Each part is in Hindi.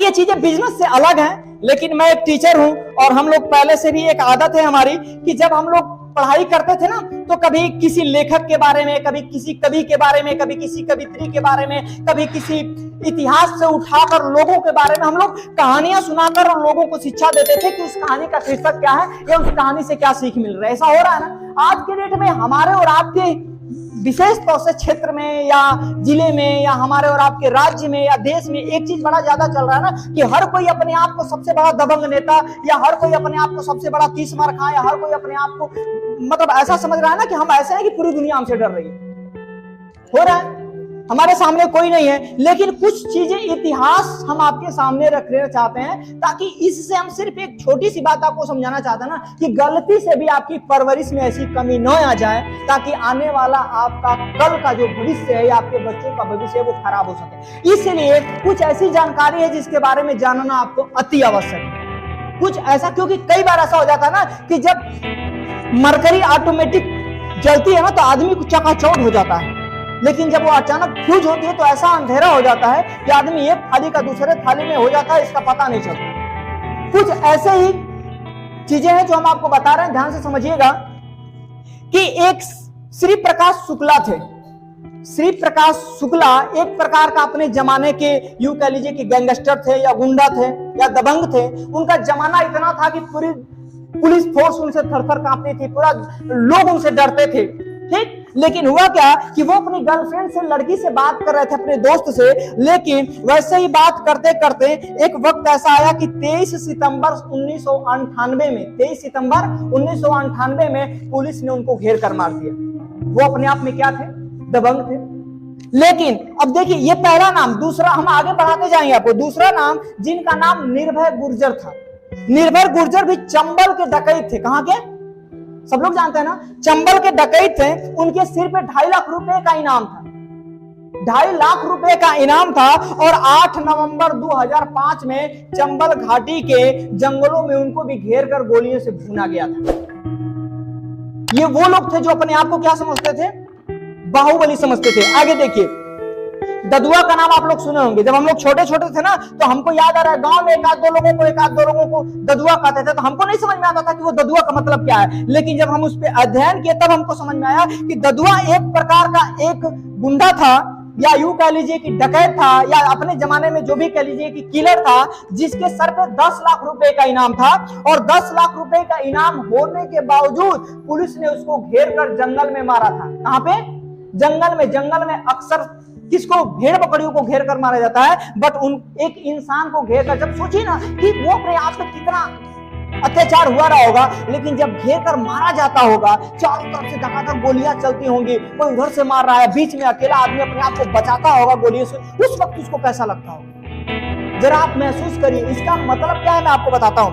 ये चीजें बिजनेस से अलग हैं, लेकिन मैं एक टीचर हूं और हम लोग पहले से भी एक आदत है हमारी कि जब हम लोग पढ़ाई करते थे ना, तो कभी किसी लेखक के बारे में, कभी किसी कवि के बारे में, कभी किसी कवित्री के बारे में, कभी किसी इतिहास से उठाकर लोगों के बारे में हम लोग कहानियां सुनाकर लोगों को शिक्षा देते थे कि उस कहानी का शीर्षक क्या है या उस कहानी से क्या सीख मिल रहा है। ऐसा हो रहा है ना आज के डेट में हमारे और आपके विशेष तौर से क्षेत्र में या जिले में या हमारे और आपके राज्य में या देश में एक चीज बड़ा ज्यादा चल रहा है ना कि हर कोई अपने आप को सबसे बड़ा दबंग नेता या हर कोई अपने आप को सबसे बड़ा 30 मार खां या हर कोई अपने आप को मतलब ऐसा समझ रहा है ना कि हम ऐसे हैं कि पूरी दुनिया हमसे डर रही है। हो रहा है, हमारे सामने कोई नहीं है, लेकिन कुछ चीजें इतिहास हम आपके सामने रखना चाहते हैं ताकि इससे हम सिर्फ एक छोटी सी बात आपको समझाना चाहते हैं ना कि गलती से भी आपकी परवरिश में ऐसी कमी न आ जाए ताकि आने वाला आपका कल का जो भविष्य है या आपके बच्चों का भविष्य है वो खराब हो सके। इसलिए कुछ ऐसी जानकारी है जिसके बारे में जानना आपको अति आवश्यक है। कुछ ऐसा, क्योंकि कई बार ऐसा हो जाता है ना कि जब मरकरी ऑटोमेटिक जलती है ना तो आदमी को चकाचौंध हो जाता है, लेकिन जब वो अचानक फ्यूज होती है तो ऐसा अंधेरा हो जाता है कि आदमी एक थाली का दूसरे थाली में हो जाता है, इसका पता नहीं चलता। कुछ ऐसे ही चीजें हैं जो हम आपको बता रहे हैं, ध्यान से समझिएगा कि एक श्री प्रकाश शुक्ला थे। श्री प्रकाश शुक्ला एक प्रकार का अपने जमाने के यूं कह लीजिए कि गैंगस्टर थे या गुंडा थे या दबंग थे। उनका जमाना इतना था कि पूरी पुलिस फोर्स उनसे थर-थर कांपती थी, पूरा लोग उनसे डरते थे, ठीक। लेकिन हुआ क्या कि वो अपनी गर्लफ्रेंड से, लड़की से बात कर रहे थे, अपने दोस्त से, लेकिन वैसे ही बात करते करते एक वक्त ऐसा आया कि 23 सितंबर 1998 में पुलिस ने उनको घेर कर मार दिया। वो अपने आप में क्या थे? दबंग थे। लेकिन अब देखिए ये पहला नाम, दूसरा हम आगे बढ़ाते जाएंगे आपको। दूसरा नाम, जिनका नाम निर्भय गुर्जर था। निर्भय गुर्जर भी चंबल के डकैत थे। कहां के? सब लोग जानते हैं ना, चंबल के डकैत थे। उनके सिर पे 2.5 लाख रुपए का इनाम था। 2.5 लाख रुपए का इनाम था और 8 नवंबर 2005 में चंबल घाटी के जंगलों में उनको भी घेर कर गोलियों से भूना गया था। ये वो लोग थे जो अपने आप को क्या समझते थे? बाहुबली समझते थे। आगे देखिए, ददुआ का नाम आप लोग सुने होंगे। जब हम लोग छोटे छोटे थे ना तो हमको याद आ रहा है, गांव में एक आध दो लोगों को ददुआ कहते थे, तो हमको नहीं समझ में आता था कि वो ददुआ का मतलब क्या है। लेकिन जब हम उस पर अध्ययन किए तब हमको समझ में आया कि ददुआ एक प्रकार का एक गुंडा था या यूं कह लीजिए कि डकैत था या अपने जमाने में जो भी कह लीजिए कि किलर था, जिसके सर पे 10 लाख रुपए का इनाम था। और 10 लाख रुपए का इनाम होने के बावजूद पुलिस ने उसको घेर कर जंगल में मारा था। कहां पे? जंगल में अक्सर किसको? भेड़ बकरियों को घेर कर मारा जाता है, बट उन एक इंसान को घेर कर, जब सोचिए ना कि वो अपने आप पे कितना अत्याचार हुआ रहा होगा, लेकिन जब घेर कर मारा जाता होगा, चारों तरफ से लगातार गोलियां चलती होंगी, कोई उधर से मार रहा है, बीच में अकेला आदमी अपने आप को बचाता होगा गोलियों से, उस वक्त उसको कैसा लगता होगा? जरा आप महसूस करिए। इसका मतलब क्या है मैं आपको बताता हूं।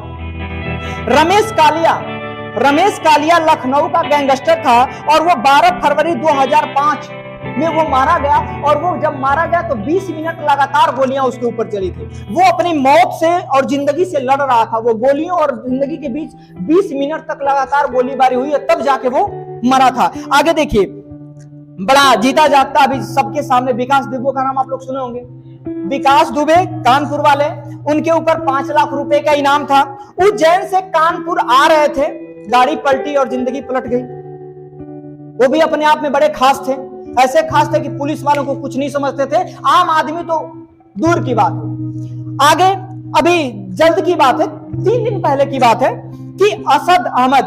रमेश कालिया लखनऊ का गैंगस्टर था और वो 12 फरवरी 2005 में वो मारा गया। और वो जब मारा गया तो 20 मिनट लगातार गोलियां उसके ऊपर चली थी। वो अपनी मौत से और जिंदगी से लड़ रहा था। वो गोलियों और जिंदगी के बीच 20 मिनट तक लगातार गोलीबारी हुई है, तब जाके वो मरा था। आगे देखिए, बड़ा जीता जागता अभी सबके सामने विकास दुबे का नाम आप लोग सुने होंगे। विकास दुबे कानपुर वाले, उनके ऊपर 5 लाख रुपए का इनाम था। उज्जैन से कानपुर आ रहे थे, गाड़ी पलटी और जिंदगी पलट गई। वो भी अपने आप में बड़े खास थे, ऐसे खास थे कि पुलिस वालों को कुछ नहीं समझते थे, आम आदमी तो दूर की बात है। आगे अभी जल्द की बात है, 3 दिन पहले की बात है कि असद अहमद,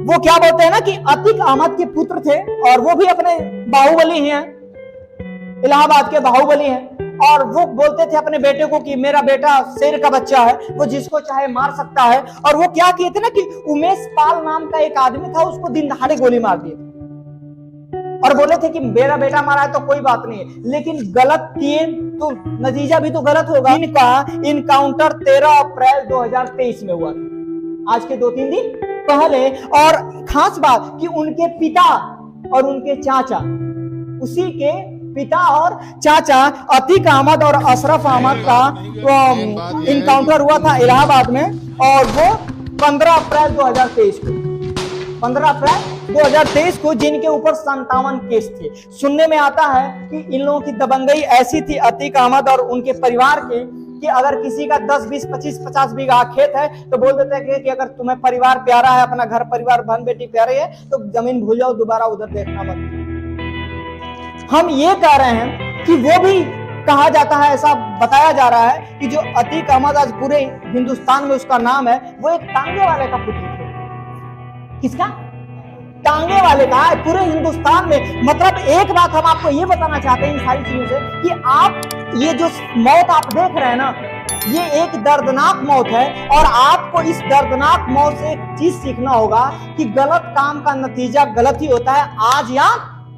वो क्या बोलते हैं ना कि अतीक अहमद के पुत्र थे और वो भी अपने बाहुबली हैं, इलाहाबाद के बाहुबली हैं। और वो बोलते थे अपने बेटे को कि मेरा बेटा शेर का बच्चा है, वो जिसको चाहे मार सकता है। और वो क्या किए थे ना कि उमेश पाल नाम का एक आदमी था, उसको दिन दहाड़े गोली मार दिए थे और बोले थे कि मेरा बेटा मारा है तो कोई बात नहीं है, लेकिन गलत किए तो नतीजा भी तो गलत होगा। इनका इनकाउंटर 13 अप्रैल 2023 में हुआ था, आज के 2-3 दिन पहले। और खास बात कि उनके पिता और उनके चाचा, उसी के पिता और चाचा अतीक अहमद और अशरफ अहमद का इनकाउंटर हुआ था इलाहाबाद में। और वो 15 अप्रैल 2023 को, 15 अप्रैल 2023 को, जिनके ऊपर 57 केस थे। सुनने में आता है कि इन लोगों की दबंगई ऐसी थी अतीक अहमद और उनके परिवार के कि अगर किसी का 10, 20, 25, 50 बीघा खेत है तो बोल देते हैं कि अगर तुम्हें परिवार प्यारा है, अपना घर परिवार बहन बेटी प्यारे है, तो जमीन भूल जाओ, दोबारा उधर देखना मत। हम ये कह रहे हैं कि वो भी कहा जाता है, ऐसा बताया जा रहा है कि जो अतीक अहमद आज पूरे हिंदुस्तान में उसका नाम है, वो एक टांगे वाले का पुत्र थे। किसका? टांगे वाले का है पूरे हिंदुस्तान में। मतलब एक बात हम आपको ये बताना चाहते हैं इन सारी चीजों से कि आप ये जो मौत आप देख रहे हैं ना, ये एक दर्दनाक मौत है। और आपको इस दर्दनाक मौत से एक चीज सीखना होगा कि गलत काम का नतीजा गलत ही होता है, आज या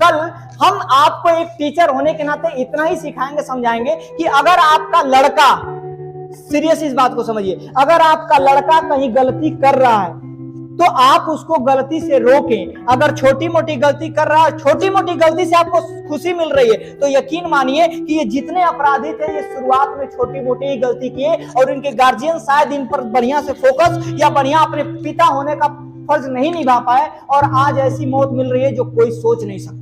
कल। हम आपको एक टीचर होने के नाते इतना ही सिखाएंगे, समझाएंगे कि अगर आपका लड़का, सीरियस इस बात को समझिए, अगर आपका लड़का कहीं गलती कर रहा है तो आप उसको गलती से रोकें। अगर छोटी मोटी गलती कर रहा है, छोटी मोटी गलती से आपको खुशी मिल रही है, तो यकीन मानिए कि ये जितने अपराधी थे ये शुरुआत में छोटी मोटी ही गलती किए और इनके गार्जियन शायद इन पर बढ़िया से फोकस या बढ़िया अपने पिता होने का फर्ज नहीं निभा पाए और आज ऐसी मौत मिल रही है जो कोई सोच नहीं सकता।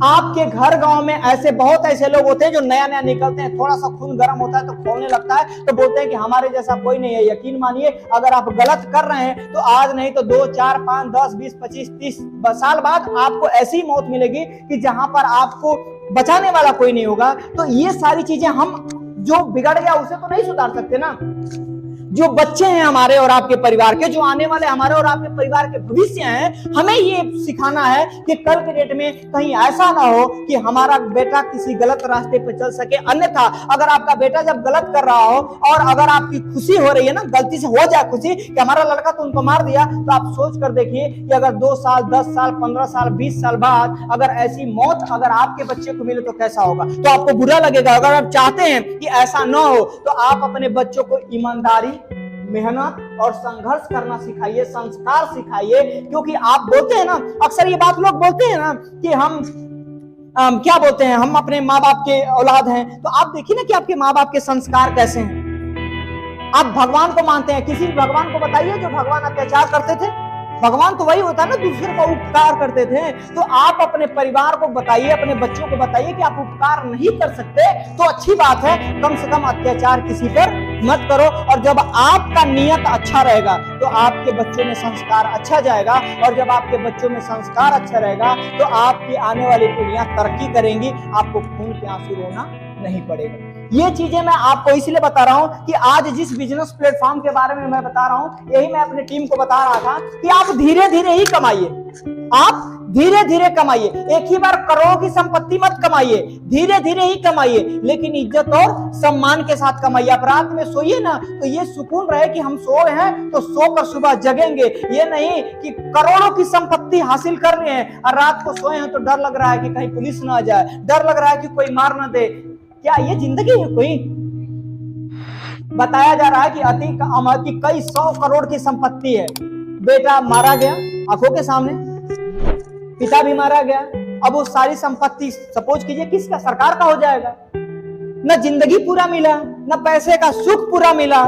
आपके घर गांव में ऐसे बहुत ऐसे लोग होते हैं जो नया नया निकलते हैं, थोड़ा सा खून गर्म होता है तो खोलने लगता है, तो बोलते हैं कि हमारे जैसा कोई नहीं है। यकीन मानिए अगर आप गलत कर रहे हैं तो आज नहीं तो 2, 4, 5, 10, 20, 25, 30 साल बाद आपको ऐसी मौत मिलेगी कि जहां पर आपको बचाने वाला कोई नहीं होगा। तो ये सारी चीजें हम जो बिगड़ गया उसे तो नहीं सुधार सकते ना। जो बच्चे हैं हमारे और आपके परिवार के, जो आने वाले हमारे और आपके परिवार के भविष्य हैं, हमें ये सिखाना है कि कल के डेट में कहीं ऐसा ना हो कि हमारा बेटा किसी गलत रास्ते पर चल सके। अन्यथा अगर आपका बेटा जब गलत कर रहा हो और अगर आपकी खुशी हो रही है ना, गलती से हो जाए खुशी कि हमारा लड़का तो उनको मार दिया, तो आप सोच कर देखिए कि अगर 2 साल, 10 साल, 15 साल, 20 साल बाद अगर ऐसी मौत अगर आपके बच्चे को मिले तो कैसा होगा। तो आपको बुरा लगेगा। अगर आप चाहते हैं कि ऐसा ना हो तो आप अपने बच्चों को ईमानदारी, मेहनत और संघर्ष करना सिखाइए, संस्कार सिखाइए। क्योंकि आप बोलते हैं ना, अक्सर ये बात लोग बोलते हैं ना कि हम क्या बोलते हैं, हम अपने माँ बाप के औलाद हैं। तो आप देखिए ना कि आपके माँ बाप के संस्कार कैसे हैं। आप भगवान को मानते हैं, किसी भगवान को बताइए जो भगवान अत्याचार करते थे। भगवान तो वही होता है ना, दूसरे का उपकार करते थे। तो आप अपने परिवार को बताइए, अपने बच्चों को बताइए कि आप उपकार नहीं कर सकते तो अच्छी बात है, कम से कम अत्याचार किसी पर मत करो। और जब आपका नियत अच्छा रहेगा तो आपके बच्चों में संस्कार अच्छा जाएगा, और जब आपके बच्चों में संस्कार अच्छा रहेगा तो आपकी आने वाली पीढ़ियां तरक्की करेंगी, आपको खून के आंसू रोना नहीं पड़ेगा। ये चीजें मैं आपको इसलिए बता रहा हूं कि आज जिस बिजनेस प्लेटफॉर्म के बारे में मैं बता रहा हूं, यही मैं अपनी टीम को बता रहा था कि आप धीरे धीरे ही कमाइए, आप धीरे धीरे कमाइए। एक ही बार करोड़ों की संपत्ति मत कमाइए, धीरे धीरे ही कमाइए, लेकिन इज्जत और सम्मान के साथ कमाइए। आप रात में सोइए ना तो ये सुकून रहे कि हम सो रहे हैं तो सोकर सुबह जगेंगे। ये नहीं कि करोड़ों की संपत्ति हासिल कर रहे हैं और रात को सोए हैं तो डर लग रहा है कि कहीं पुलिस ना आ जाए, डर लग रहा है कि कोई मार ना दे। क्या ये जिंदगी है कोई? बताया जा रहा है कि अतीक अहमद की कई 100 करोड़ की संपत्ति है। बेटा मारा गया आंखों के सामने, पिता भी मारा गया। अब वो सारी संपत्ति सपोज कीजिए किसका, सरकार का हो जाएगा। न जिंदगी पूरा मिला, न पैसे का सुख पूरा मिला।